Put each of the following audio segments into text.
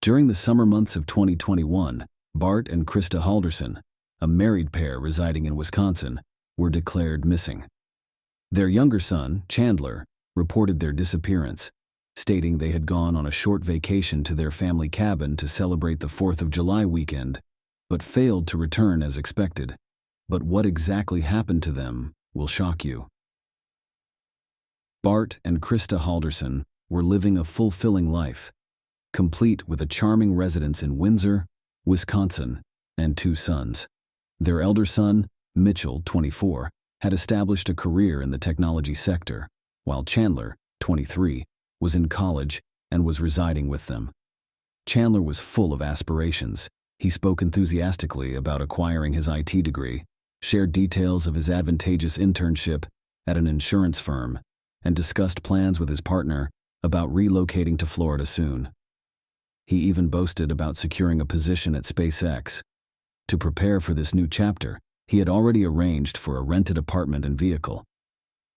During the summer months of 2021, Bart and Krista Halderson, a married pair residing in Wisconsin, were declared missing. Their younger son, Chandler, reported their disappearance, stating they had gone on a short vacation to their family cabin to celebrate the 4th of July weekend, but failed to return as expected. But what exactly happened to them will shock you. Bart and Krista Halderson were living a fulfilling life, complete with a charming residence in Windsor, Wisconsin, and 2 sons. Their elder son, Mitchell, 24, had established a career in the technology sector, while Chandler, 23, was in college and was residing with them. Chandler was full of aspirations. He spoke enthusiastically about acquiring his IT degree, shared details of his advantageous internship at an insurance firm, and discussed plans with his partner about relocating to Florida soon. He even boasted about securing a position at SpaceX. To prepare for this new chapter, he had already arranged for a rented apartment and vehicle.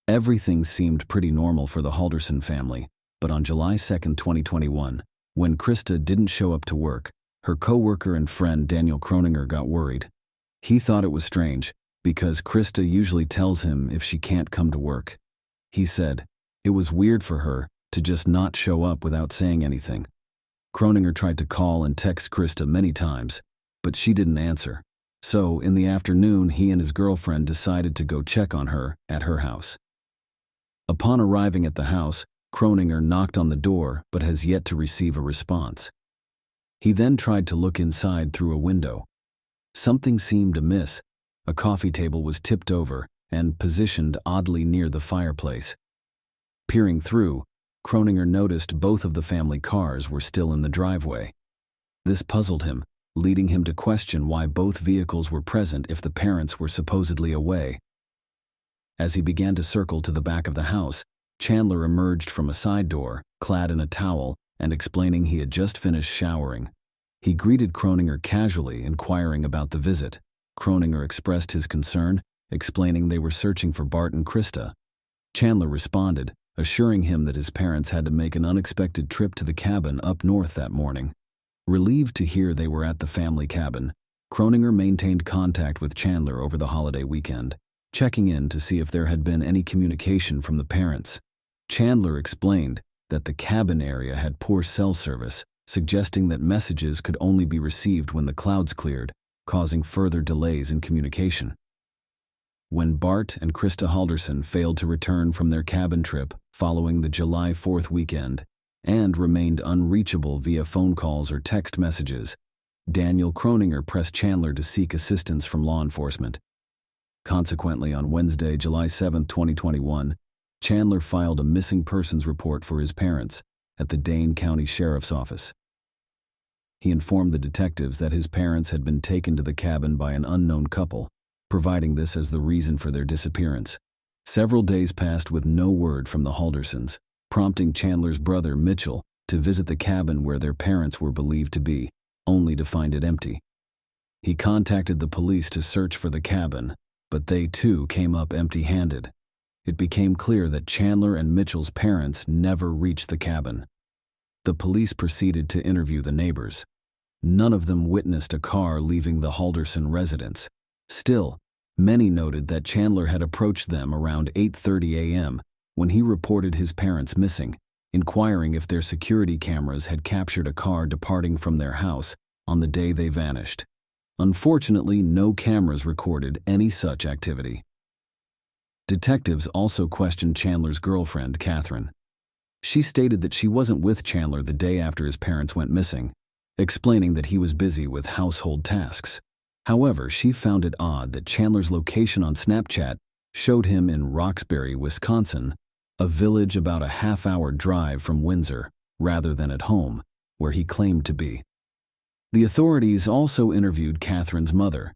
Everything seemed pretty normal for the Halderson family, but on July 2, 2021, when Krista didn't show up to work, her co-worker and friend Daniel Kroninger got worried. He thought it was strange, because Krista usually tells him if she can't come to work. He said it was weird for her to just not show up without saying anything. Kroninger tried to call and text Krista many times, but she didn't answer. So, in the afternoon, he and his girlfriend decided to go check on her at her house. Upon arriving at the house, Kroninger knocked on the door but has yet to receive a response. He then tried to look inside through a window. Something seemed amiss. A coffee table was tipped over and positioned oddly near the fireplace. Peering through, Kroninger noticed both of the family cars were still in the driveway. This puzzled him, leading him to question why both vehicles were present if the parents were supposedly away. As he began to circle to the back of the house, Chandler emerged from a side door, clad in a towel, and explaining he had just finished showering. He greeted Kroninger casually, inquiring about the visit. Kroninger expressed his concern, explaining they were searching for Bart and Krista. Chandler responded, assuring him that his parents had to make an unexpected trip to the cabin up north that morning. Relieved to hear they were at the family cabin, Kroninger maintained contact with Chandler over the holiday weekend, checking in to see if there had been any communication from the parents. Chandler explained that the cabin area had poor cell service, suggesting that messages could only be received when the clouds cleared, causing further delays in communication. When Bart and Krista Halderson failed to return from their cabin trip following the July 4th weekend and remained unreachable via phone calls or text messages, Daniel Kroninger pressed Chandler to seek assistance from law enforcement. Consequently, on Wednesday, July 7, 2021, Chandler filed a missing persons report for his parents at the Dane County Sheriff's Office. He informed the detectives that his parents had been taken to the cabin by an unknown couple, providing this as the reason for their disappearance. Several days passed with no word from the Haldersons, prompting Chandler's brother, Mitchell, to visit the cabin where their parents were believed to be, only to find it empty. He contacted the police to search for the cabin, but they too came up empty-handed. It became clear that Chandler and Mitchell's parents never reached the cabin. The police proceeded to interview the neighbors. None of them witnessed a car leaving the Halderson residence. Still, many noted that Chandler had approached them around 8:30 a.m. when he reported his parents missing, inquiring if their security cameras had captured a car departing from their house on the day they vanished. Unfortunately, no cameras recorded any such activity. Detectives also questioned Chandler's girlfriend, Catherine. She stated that she wasn't with Chandler the day after his parents went missing, explaining that he was busy with household tasks. However, she found it odd that Chandler's location on Snapchat showed him in Roxbury, Wisconsin, a village about a half-hour drive from Windsor, rather than at home, where he claimed to be. The authorities also interviewed Catherine's mother.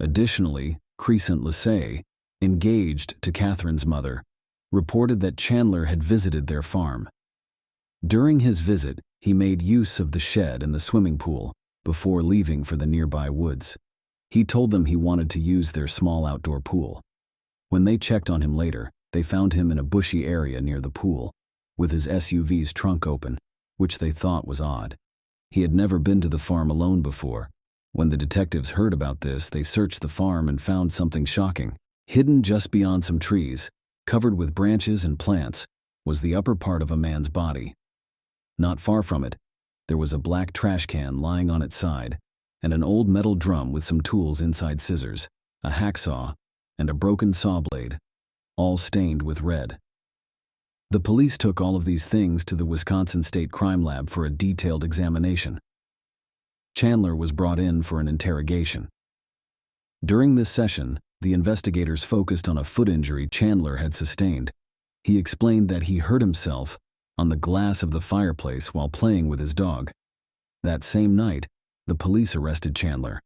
Additionally, Crescent Lassay, engaged to Catherine's mother, reported that Chandler had visited their farm. During his visit, he made use of the shed and the swimming pool before leaving for the nearby woods. He told them he wanted to use their small outdoor pool. When they checked on him later, they found him in a bushy area near the pool, with his SUV's trunk open, which they thought was odd. He had never been to the farm alone before. When the detectives heard about this, they searched the farm and found something shocking. Hidden just beyond some trees, covered with branches and plants, was the upper part of a man's body. Not far from it, there was a black trash can lying on its side, and an old metal drum with some tools inside: scissors, a hacksaw, and a broken saw blade, all stained with red. The police took all of these things to the Wisconsin State Crime Lab for a detailed examination. Chandler was brought in for an interrogation. During this session, the investigators focused on a foot injury Chandler had sustained. He explained that he hurt himself on the glass of the fireplace while playing with his dog. That same night, the police arrested Chandler.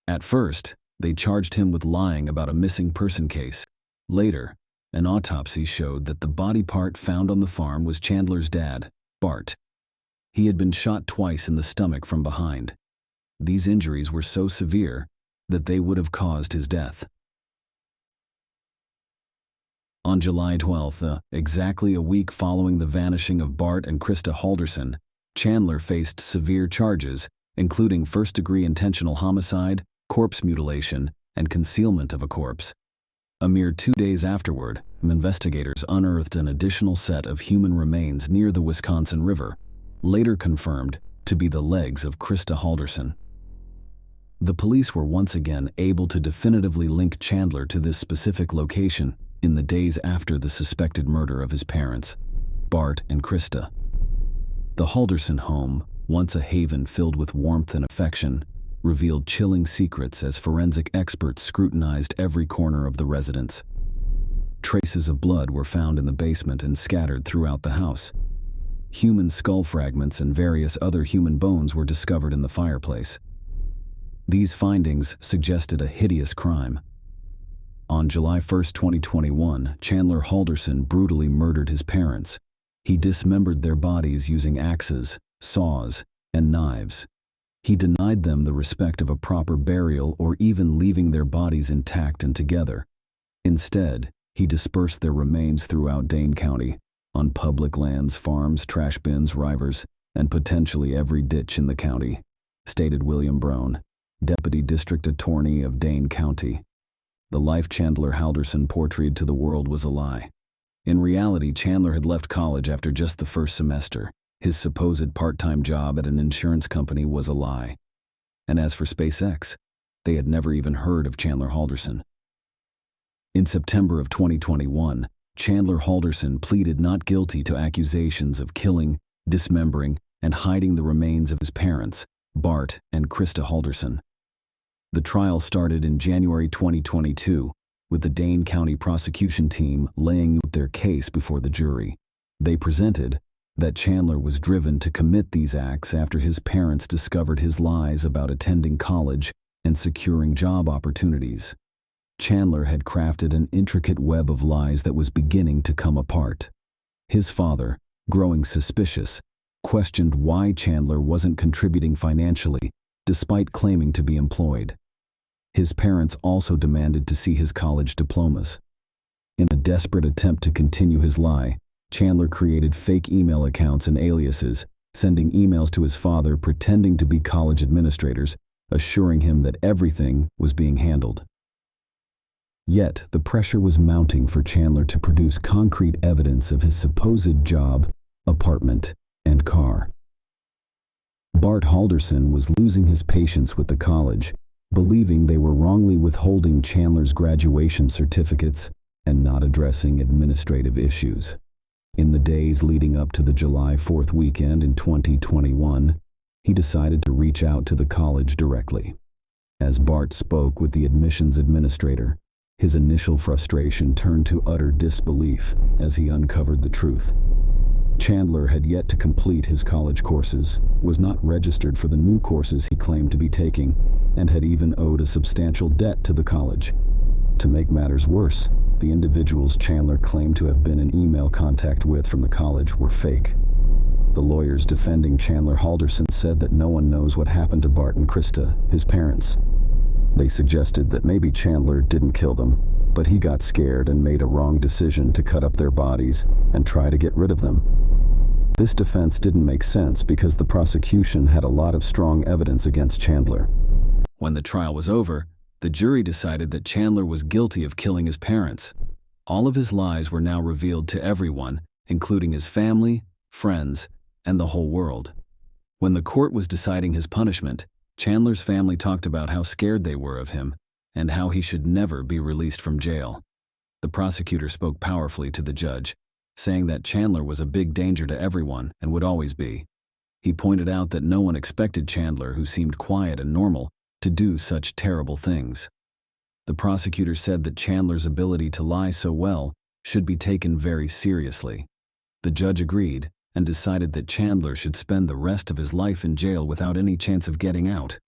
At first, they charged him with lying about a missing person case. Later, an autopsy showed that the body part found on the farm was Chandler's dad, Bart. He had been shot twice in the stomach from behind. These injuries were so severe that they would have caused his death. On July 12th, exactly a week following the vanishing of Bart and Krista Halderson, Chandler faced severe charges, including first-degree intentional homicide, corpse mutilation, and concealment of a corpse. A mere 2 days afterward, investigators unearthed an additional set of human remains near the Wisconsin River, later confirmed to be the legs of Krista Halderson. The police were once again able to definitively link Chandler to this specific location in the days after the suspected murder of his parents, Bart and Krista. The Halderson home, once a haven filled with warmth and affection, revealed chilling secrets as forensic experts scrutinized every corner of the residence. Traces of blood were found in the basement and scattered throughout the house. Human skull fragments and various other human bones were discovered in the fireplace. These findings suggested a hideous crime. On July 1, 2021, Chandler Halderson brutally murdered his parents. He dismembered their bodies using axes, saws, and knives. He denied them the respect of a proper burial or even leaving their bodies intact and together. Instead, he dispersed their remains throughout Dane County, on public lands, farms, trash bins, rivers, and potentially every ditch in the county, stated William Brown, Deputy District Attorney of Dane County. The life Chandler Halderson portrayed to the world was a lie. In reality, Chandler had left college after just the first semester. His supposed part-time job at an insurance company was a lie. And as for SpaceX, they had never even heard of Chandler Halderson. In September of 2021, Chandler Halderson pleaded not guilty to accusations of killing, dismembering, and hiding the remains of his parents, Bart and Krista Halderson. The trial started in January 2022, with the Dane County prosecution team laying out their case before the jury. They presented that Chandler was driven to commit these acts after his parents discovered his lies about attending college and securing job opportunities. Chandler had crafted an intricate web of lies that was beginning to come apart. His father, growing suspicious, questioned why Chandler wasn't contributing financially, despite claiming to be employed. His parents also demanded to see his college diplomas. In a desperate attempt to continue his lie, Chandler created fake email accounts and aliases, sending emails to his father pretending to be college administrators, assuring him that everything was being handled. Yet, the pressure was mounting for Chandler to produce concrete evidence of his supposed job, apartment, and car. Bart Halderson was losing his patience with the college, believing they were wrongly withholding Chandler's graduation certificates and not addressing administrative issues. In the days leading up to the July 4th weekend in 2021, he decided to reach out to the college directly. As Bart spoke with the admissions administrator, his initial frustration turned to utter disbelief as he uncovered the truth. Chandler had yet to complete his college courses, was not registered for the new courses he claimed to be taking, and had even owed a substantial debt to the college. To make matters worse, the individuals Chandler claimed to have been in email contact with from the college were fake. The lawyers defending Chandler Halderson said that no one knows what happened to Bart and Krista, his parents. They suggested that maybe Chandler didn't kill them, but he got scared and made a wrong decision to cut up their bodies and try to get rid of them. This defense didn't make sense because the prosecution had a lot of strong evidence against Chandler. When the trial was over, the jury decided that Chandler was guilty of killing his parents. All of his lies were now revealed to everyone, including his family, friends, and the whole world. When the court was deciding his punishment, Chandler's family talked about how scared they were of him and how he should never be released from jail. The prosecutor spoke powerfully to the judge, saying that Chandler was a big danger to everyone and would always be. He pointed out that no one expected Chandler, who seemed quiet and normal, to do such terrible things. The prosecutor said that Chandler's ability to lie so well should be taken very seriously. The judge agreed and decided that Chandler should spend the rest of his life in jail without any chance of getting out.